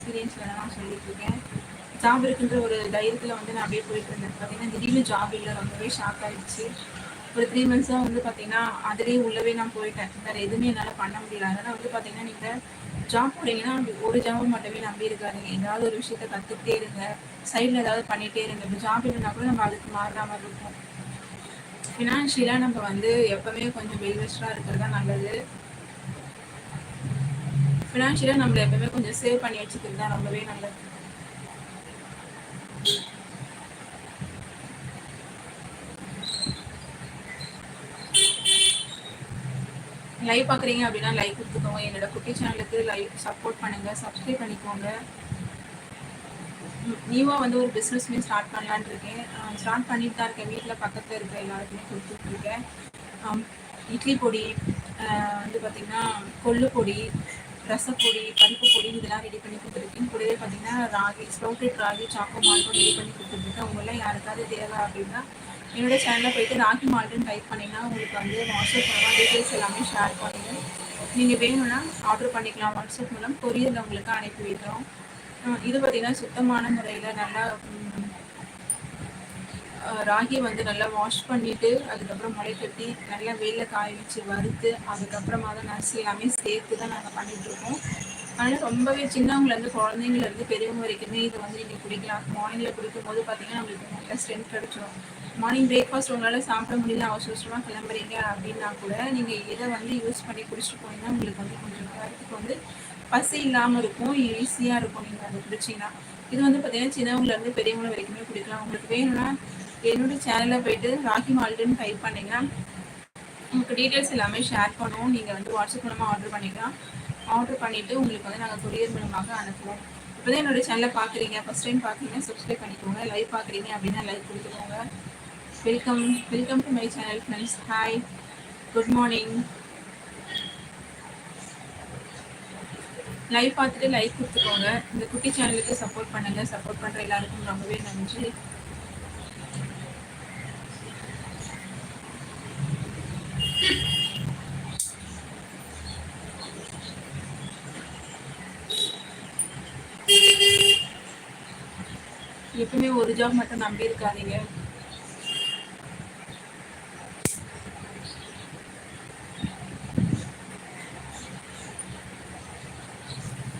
எக்ஸ்பீரியன்ஸ்ல நான் சொல்லிட்டு இருக்கேன். ஜாப் இருக்குன்ற ஒரு தைரியத்தில் வந்து நான் அப்படியே போயிட்டு இருந்தேன். பார்த்தீங்கன்னா திடீர்னு ஜாப் இல்லை, ரொம்பவே ஷாக் ஆகிடுச்சு. ஒரு 3 months தான் வந்து பார்த்தீங்கன்னா அதிலேயே உள்ளவே நான் போயிட்டேன். வேறு எதுவுமே என்னால் பண்ண முடியல. அதனால் வந்து பார்த்தீங்கன்னா நீங்கள் ஜாப் போகிறீங்கன்னா ஒரு ஜாப் மட்டுமே நம்பி இருக்காதுங்க. ஏதாவது ஒரு விஷயத்த கற்றுக்கிட்டே இருங்க, சைடில் ஏதாவது பண்ணிகிட்டே இருங்க. இப்போ ஜாப் இல்லைன்னா கூட நம்ம அதுக்கு மாறுற மாதிரி இருக்கும். ஃபினான்ஷியலாக நம்ம வந்து எப்போவுமே கொஞ்சம் வெல்வெஸ்டாக இருக்கிறது தான் நல்லது. ஃபினான்ஷியலாக நம்மளை எப்பவுமே கொஞ்சம் சேவ் பண்ணி வச்சுக்கிறது தான் ரொம்பவே நல்லது. லைவ் பார்க்குறீங்க அப்படின்னா லைக் கொடுத்துக்கோங்க. என்னோட குட்டி சேனலுக்கு லைவ் சப்போர்ட் பண்ணுங்கள், சப்ஸ்கிரைப் பண்ணிக்கோங்க. நியூவாக வந்து ஒரு பிஸ்னஸ்மே ஸ்டார்ட் பண்ணலான் இருக்கேன். ஸ்டார்ட் பண்ணிட்டு தான் இருக்கேன். வீட்டில் பக்கத்தில் இருக்கிற எல்லாருக்குமே கொடுத்துட்ருக்கேன். இட்லி பொடி, வந்து பார்த்திங்கன்னா கொள்ளு பொடி, ரசப்பொடி, பருப்பு பொடி இதெல்லாம் ரெடி பண்ணி கொடுத்துருக்கேன். கூடவே பார்த்திங்கன்னா ராகி, ஸ்ப்ரவுட்டட் ராகி சாக்கோ மால்ட்டும் ரெடி பண்ணி கொடுத்துருக்கேன். உங்களெலாம் யாருக்காவது தேவை அப்படின்னா என்னோட சேனலில் போய்ட்டு ராகி மால்ட்டுன்னு டைப் பண்ணிங்கன்னா உங்களுக்கு வந்து வாட்ஸ்அப் மூலமாக டீட்டெயில்ஸ் எல்லாமே ஷேர் பண்ணுங்கள். நீங்கள் வேணும்னா ஆர்டர் பண்ணிக்கலாம். வாட்ஸ்அப் மூலம் கொரியரில் உங்களுக்கு அனுப்பி வைக்கிறோம். இது பார்த்திங்கன்னா சுத்தமான முறையில் நல்லா ராகி வந்து நல்லா வாஷ் பண்ணிவிட்டு அதுக்கப்புறம் முளை கட்டி நல்லா வெயிலில் காய வச்சு வறுத்து அதுக்கப்புறமா தான் நர்ஸ் எல்லாமே சேர்த்து தான் நாங்கள் பண்ணிகிட்ருக்கோம். அதனால் ரொம்பவே சின்னவங்கலேருந்து குழந்தைங்கலேருந்து பெரியவங்க வரைக்குமே இதை வந்து நீங்கள் குடிக்கலாம். மார்னிங்கில் குடிக்கும் போது பார்த்திங்கன்னா நம்மளுக்கு நல்லா ஸ்ட்ரென்த் கிடச்சிடும். மார்னிங் பிரேக்ஃபாஸ்ட் உங்களால் சாப்பிட முடியல, அவசரமாக கிளம்புறீங்க அப்படின்னா கூட நீங்கள் இதை வந்து யூஸ் பண்ணி குடிச்சிட்டு போனீங்கன்னா உங்களுக்கு வந்து கொஞ்சம் நேரத்துக்கு வந்து பசி இல்லாமல் இருக்கும், ஈஸியாக இருக்கும். நீங்கள் அதை குடிச்சிங்கன்னா இது வந்து பார்த்திங்கன்னா சின்னவங்கலேருந்து பெரியவங்க வரைக்குமே குடிக்கலாம். உங்களுக்கு வேணும்னா என்னோட சேனலில் போய்ட்டு ராகி மால்ட்டுன்னு டைப் பண்ணிங்கன்னா உங்களுக்கு டீட்டெயில்ஸ் எல்லாமே ஷேர் பண்ணுவோம். நீங்கள் வந்து வாட்ஸ்அப் மூலமாக ஆர்டர் பண்ணிக்கலாம். ஆர்டர் பண்ணிவிட்டு உங்களுக்கு வந்து நாங்கள் கொரியர் மூலமாக அனுப்புவோம். இப்போ தான் என்னோடய சேனலை பார்க்குறீங்க, ஃபஸ்ட் டைம் பார்க்குறீங்க, சப்ஸ்கிரைப் பண்ணிக்கோங்க. லைவ் பார்க்குறீங்க அப்படின்னா லைக் கொடுத்துக்கோங்க. Welcome to my channel friends. Hi, good morning. Live பார்த்துட்டு லைக் கொடுத்துக்கோங்க. இந்த குட்டி சேனலுக்கு சப்போர்ட் பண்ணுங்கள். சப்போர்ட் பண்ணுற எல்லாருக்கும் ரொம்பவே நன்றி. எப்பவுமே ஒரு ஜாப் மட்டும் நம்பி இருக்காதீங்க.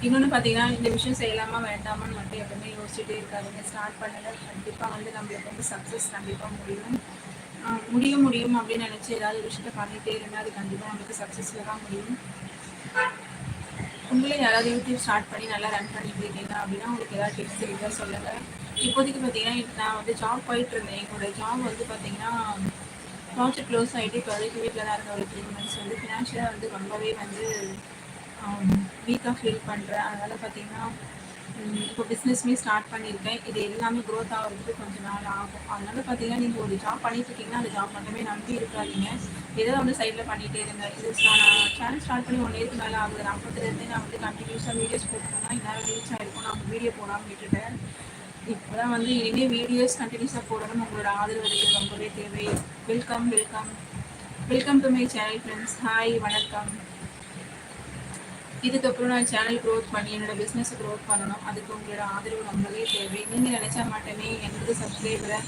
இன்னொன்று பார்த்தீங்கன்னா இந்த விஷயம் செய்யலாமா வேண்டாமான்னு மட்டும் எப்பவுமே யோசிச்சுட்டே இருக்காதுங்க. ஸ்டார்ட் பண்ணுங்கள். கண்டிப்பாக வந்து நம்மளுக்கு வந்து சக்ஸஸ் கண்டிப்பாக முடியும் அப்படின்னு நினச்சி ஏதாவது விஷயத்த பண்ணிகிட்டே இருந்தால் அது கண்டிப்பாக நம்மளுக்கு சக்ஸஸில் தான் முடியும். உங்களே யாராவது யூடியூப் ஸ்டார்ட் பண்ணி நல்லா ரன் பண்ணிட்டு இருக்கீங்க அப்படின்னா உங்களுக்கு ஏதாவது டிப்ஸ் இருந்தால் சொல்லுங்கள். இப்போதைக்கு பார்த்தீங்கன்னா நான் வந்து ஜாப் போயிட்டு இருந்தேன். என்னோட ஜாப் வந்து பார்த்தீங்கன்னா ப்ராஜெக்ட் க்ளோஸ் ஆகிட்டு இப்போதைக்கு வீட்டில் தான் இருந்த ஒரு 3 months வந்து ஃபினான்ஷியலாக வந்து ரொம்பவே வந்து வீக்காக ஃபீல் பண்ணுறேன். அதனால் பார்த்தீங்கன்னா இப்போ பிஸ்னஸ்மே ஸ்டார்ட் பண்ணியிருக்கேன். இது எல்லாமே க்ரோத் ஆகிறதுக்கு கொஞ்சம் நாள் ஆகும். அதனால் பார்த்தீங்கன்னா நீங்கள் ஒரு ஜாப் பண்ணிட்டு இருக்கீங்கன்னா அந்த ஜாப் மட்டுமே நம்பி இருக்காதீங்க. ஏதோ வந்து சைடில் பண்ணிகிட்டே இருங்க. இது சேனல் ஸ்டார்ட் பண்ணி 1 year மேலே ஆகுது. அப்போதுலேருந்து நான் வந்து கண்டினியூஸாக வீடியோஸ் போட்டுருந்தேன். இந்நேரம் ரீச் ஆகிருக்கும். நான் வீடியோ போடாமல் விட்டுட்டேன். இப்போ தான் வந்து இனிமேல் வீடியோஸ் கண்டினியூஸாக போடணும். உங்களோட ஆதரவு எனக்கு ரொம்பவே தேவை. Welcome to my channel friends. Hi, வணக்கம். இதுக்கப்புறம் நான் சேனல் க்ரோத் பண்ணி என்னோடய பிஸ்னஸை க்ரோத் பண்ணணும். அதுக்கு உங்களோட ஆதரவு ரொம்பவே தேவை. நீங்கள் நினச்சா மட்டுமே 80 சப்ஸ்கிரைபரை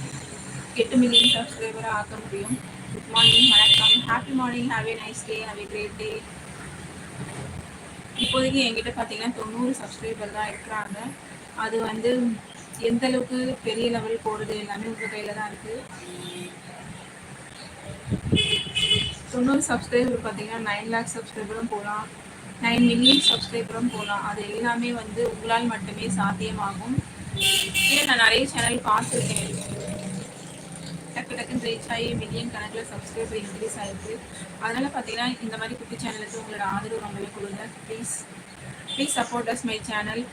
8 million சப்ஸ்கிரைபரை ஆக்க முடியும். குட் மார்னிங், வணக்கம், happy morning, have a nice day, have a great day. இப்போதைக்கு என்கிட்ட பார்த்தீங்கன்னா 90 சப்ஸ்கிரைபர் தான் இருக்கிறாங்க. அது வந்து எந்த அளவுக்கு பெரிய லெவல் போகிறது எல்லாமே உங்கள் கையில் தான் இருக்குது. 90 சப்ஸ்கிரைபர் பார்த்தீங்கன்னா 9 lakh சப்ஸ்கிரைபரும் போகலாம், 9 million சப்ஸ்கிரைபரும் போகலாம். அது எல்லாமே வந்து உங்களால் மட்டுமே சாத்தியமாகும். இல்லை நான் நிறைய சேனல் பார்த்துருக்கேன். டக்குன்னு ரீச் ஆகி மில்லியன் கணக்கில் சப்ஸ்கிரைபர் இன்க்ரீஸ் ஆகிருக்கு. அதனால் பார்த்தீங்கன்னா இந்த மாதிரி குட்டி சேனலுக்கு உங்களோட ஆதரவு ரொம்பவே கொடுங்க. Please support us my channel.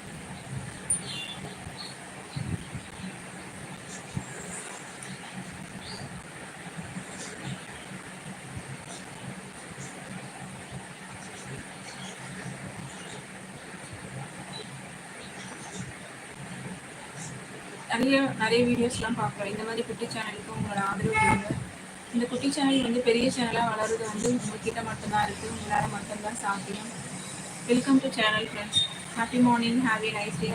நிறைய வீடியோஸ்லாம் பார்க்குறேன். இந்த மாதிரி குட்டி சேனலுக்கு உங்களோட ஆதரவு கொடுங்க. இந்த குட்டி சேனல் வந்து பெரிய சேனலாக வளருது வந்து உங்கள்கிட்ட மட்டும்தான் இருக்குது. உங்களால் மட்டும்தான் சாத்தியம். Welcome to channel friends. Happy morning, have a nice day.